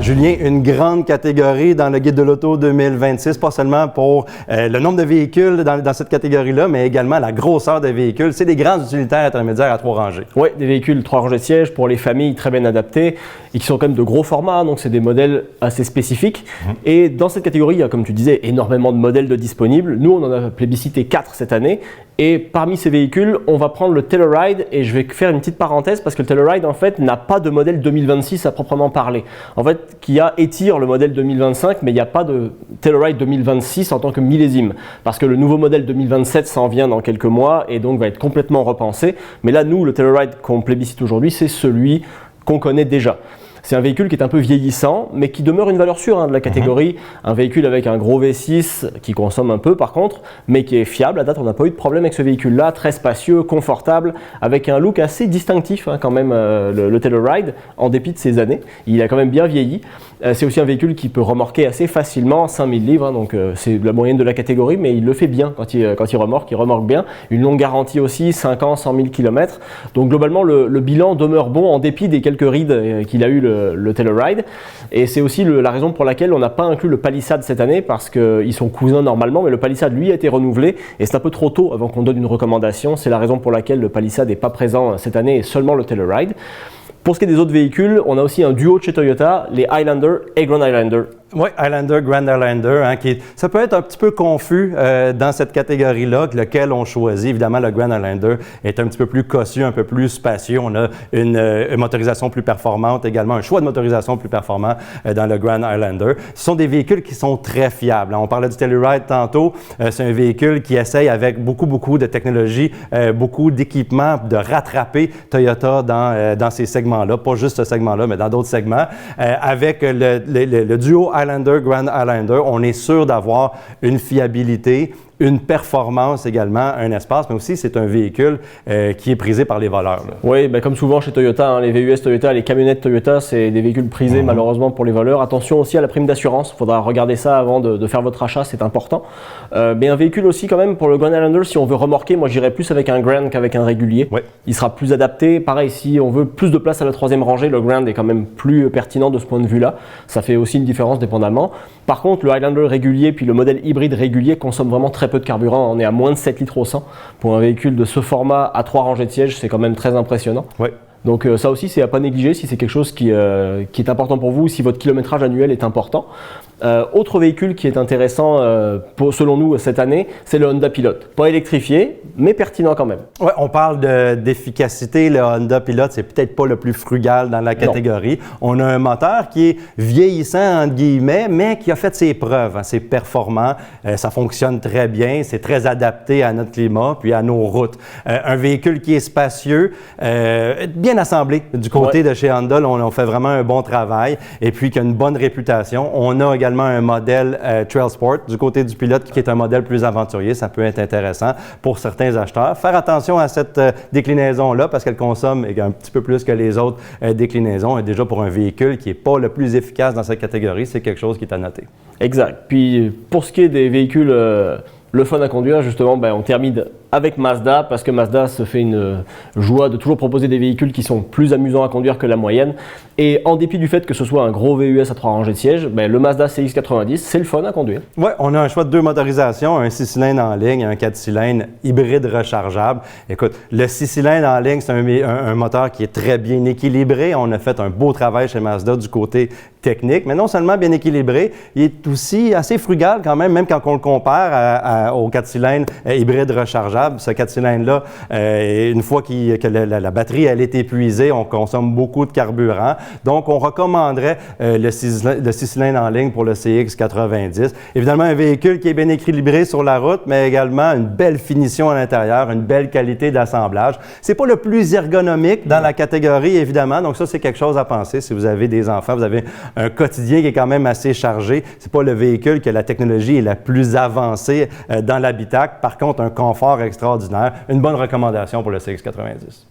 Julien, une grande catégorie dans le Guide de l'auto 2026, pas seulement pour le nombre de véhicules dans cette catégorie-là, mais également la grosseur des véhicules. C'est des grands utilitaires intermédiaires à 3 rangées. Oui, des véhicules 3 rangées de sièges pour les familles très bien adaptés et qui sont quand même de gros formats, donc c'est des modèles assez spécifiques. Et dans cette catégorie, il y a, comme tu disais, énormément de modèles de disponibles. Nous, on en a plébiscité 4 cette année. Et parmi ces véhicules, on va prendre le Telluride et je vais faire une petite parenthèse parce que le Telluride en fait n'a pas de modèle 2026 à proprement parler. En fait, Kia étire le modèle 2025, mais il n'y a pas de Telluride 2026 en tant que millésime parce que le nouveau modèle 2027 s'en vient dans quelques mois et donc va être complètement repensé. Mais là, nous, le Telluride qu'on plébiscite aujourd'hui, c'est celui qu'on connaît déjà. C'est un véhicule qui est un peu vieillissant, mais qui demeure une valeur sûre de la catégorie. Un véhicule avec un gros V6 qui consomme un peu par contre, mais qui est fiable. À date, on n'a pas eu de problème avec ce véhicule-là, très spacieux, confortable, avec un look assez distinctif quand même, le Telluride, en dépit de ses années. Il a quand même bien vieilli. C'est aussi un véhicule qui peut remorquer assez facilement 5000 livres, donc c'est la moyenne de la catégorie, mais il le fait bien quand il remorque bien. Une longue garantie aussi, 5 ans, 100 000 km. Donc globalement, le bilan demeure bon en dépit des quelques rides qu'il a eu le Telluride. Et c'est aussi la raison pour laquelle on n'a pas inclus le Palisade cette année, parce qu'ils sont cousins normalement, mais le Palisade lui a été renouvelé et c'est un peu trop tôt avant qu'on donne une recommandation. C'est la raison pour laquelle le Palisade n'est pas présent cette année et seulement le Telluride. Pour ce qui est des autres véhicules, on a aussi un duo de chez Toyota, les Highlander et Grand Highlander. Oui, Highlander, Grand Highlander, ça peut être un petit peu confus dans cette catégorie-là, lequel on choisit. Évidemment, le Grand Highlander est un petit peu plus cossu, un peu plus spacieux. On a une motorisation plus performante, également un choix de motorisation plus performant dans le Grand Highlander. Ce sont des véhicules qui sont très fiables. On parlait du Telluride tantôt. C'est un véhicule qui essaye avec beaucoup de technologie, beaucoup d'équipements, de rattraper Toyota dans ces segments-là. Pas juste ce segment-là, mais dans d'autres segments. Avec le duo Highlander, Grand Highlander, on est sûr d'avoir une fiabilité, une performance également, un espace, mais aussi c'est un véhicule qui est prisé par les voleurs. Là. Oui, ben comme souvent chez Toyota, les VUS Toyota, les camionnettes Toyota, c'est des véhicules prisés malheureusement pour les voleurs. Attention aussi à la prime d'assurance, il faudra regarder ça avant de faire votre achat, c'est important. Mais un véhicule aussi quand même pour le Grand Highlander, si on veut remorquer, moi j'irais plus avec un Grand qu'avec un régulier. Ouais. Il sera plus adapté. Pareil, si on veut plus de place à la 3e rangée, le Grand est quand même plus pertinent de ce point de vue-là. Ça fait aussi une différence dépendamment. Par contre, le Highlander régulier puis le modèle hybride régulier consomme vraiment très peu de carburant. On est à moins de 7 litres au 100. Pour un véhicule de ce format à 3 rangées de sièges, c'est quand même très impressionnant. Ouais. Donc ça aussi, c'est à pas négliger si c'est quelque chose qui est important pour vous, si votre kilométrage annuel est important. Autre véhicule qui est intéressant selon nous cette année, c'est le Honda Pilot. Pas électrifié, mais pertinent quand même. Ouais, on parle d'efficacité. Le Honda Pilot, c'est peut-être pas le plus frugal dans la catégorie. Non. On a un moteur qui est vieillissant, entre guillemets, mais qui a fait ses preuves. C'est performant, ça fonctionne très bien, c'est très adapté à notre climat puis à nos routes. Un véhicule qui est spacieux, bien assemblé du côté de chez Honda. Là, on fait vraiment un bon travail et puis qui a une bonne réputation. On a également un modèle Trail Sport du côté du Pilote qui est un modèle plus aventurier. Ça peut être intéressant pour certains acheteurs. Faire attention à cette déclinaison-là parce qu'elle consomme un petit peu plus que les autres déclinaisons. Et déjà pour un véhicule qui n'est pas le plus efficace dans cette catégorie, c'est quelque chose qui est à noter. Exact. Puis pour ce qui est des véhicules, le fun à conduire, justement, on termine avec Mazda parce que Mazda se fait une joie de toujours proposer des véhicules qui sont plus amusants à conduire que la moyenne. Et en dépit du fait que ce soit un gros VUS à 3 rangées de sièges, le Mazda CX-90, c'est le fun à conduire. Oui, on a un choix de 2 motorisations, un 6 cylindres en ligne et un 4 cylindres hybride rechargeable. Écoute, le 6 cylindres en ligne, c'est un moteur qui est très bien équilibré. On a fait un beau travail chez Mazda du côté technique, mais non seulement bien équilibré, il est aussi assez frugal quand même quand on le compare au 4 cylindres hybride rechargeable. Ce 4 cylindres-là, une fois que la batterie elle est épuisée, on consomme beaucoup de carburant. Donc, on recommanderait le 6 cylindres en ligne pour le CX-90. Évidemment, un véhicule qui est bien équilibré sur la route, mais également une belle finition à l'intérieur, une belle qualité d'assemblage. C'est pas le plus ergonomique dans la catégorie, évidemment. Donc, ça, c'est quelque chose à penser. Si vous avez des enfants, vous avez un quotidien qui est quand même assez chargé. C'est pas le véhicule que la technologie est la plus avancée dans l'habitacle. Par contre, un confort extraordinaire. Une bonne recommandation pour le CX-90.